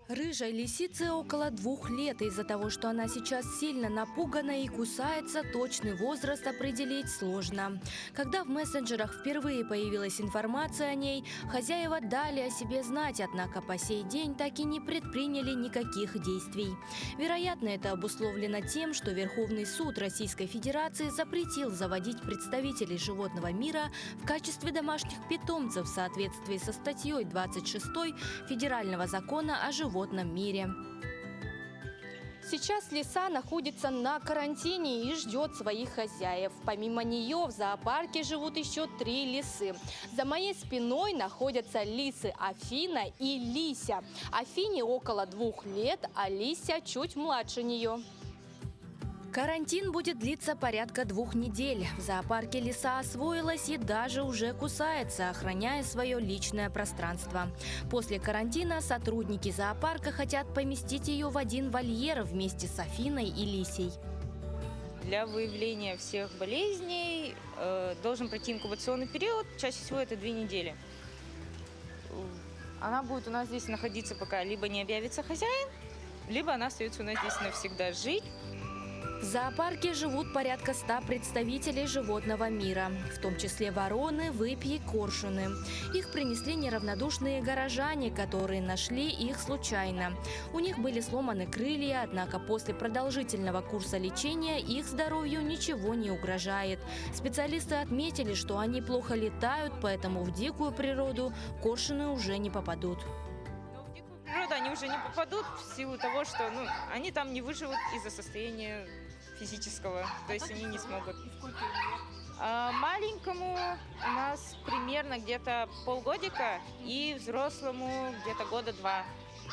Рыжей лисице около 2 лет. Из-за того, что она сейчас сильно напугана и кусается, точный возраст определить сложно. Когда в мессенджерах впервые появилась информация о ней, хозяева дали о себе знать, однако по сей день так и не предприняли никаких действий. Вероятно, это обусловлено тем, что Верховный суд Российской Федерации запретил заводить представителей животного мира в качестве домашних питомцев в соответствии со статьей 26 Федерального закона о животном мире. Сейчас лиса находится на карантине и ждет своих хозяев. Помимо нее в зоопарке живут еще 3 лисы. За моей спиной находятся лисы Афина и Лися. Афине около 2 лет, а Лися чуть младше нее. Карантин будет длиться порядка 2 недель. В зоопарке лиса освоилась и даже уже кусается, охраняя свое личное пространство. После карантина сотрудники зоопарка хотят поместить ее в один вольер вместе с Афиной и Лисей. Для выявления всех болезней должен пройти инкубационный период, чаще всего это 2 недели. Она будет у нас здесь находиться, пока либо не объявится хозяин, либо она остается у нас здесь навсегда жить. В зоопарке живут порядка 100 представителей животного мира, в том числе вороны, выпьи, коршуны. Их принесли неравнодушные горожане, которые нашли их случайно. У них были сломаны крылья, однако после продолжительного курса лечения их здоровью ничего не угрожает. Специалисты отметили, что они плохо летают, поэтому в дикую природу коршуны уже не попадут. В природу они уже не попадут в силу того, что они там не выживут из-за состояния физического, то есть они не смогут. Маленькому у нас примерно где-то полгодика и взрослому где-то 2 года.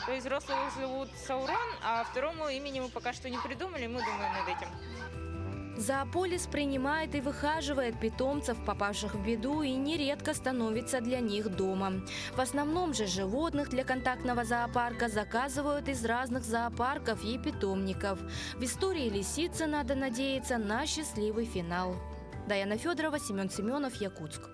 То есть взрослого зовут Саурон, а второму имени мы пока что не придумали, мы думаем над этим. Зоополис принимает и выхаживает питомцев, попавших в беду, и нередко становится для них домом. В основном же животных для контактного зоопарка заказывают из разных зоопарков и питомников. В истории лисицы надо надеяться на счастливый финал. Даяна Федорова, Семен Семенов, Якутск.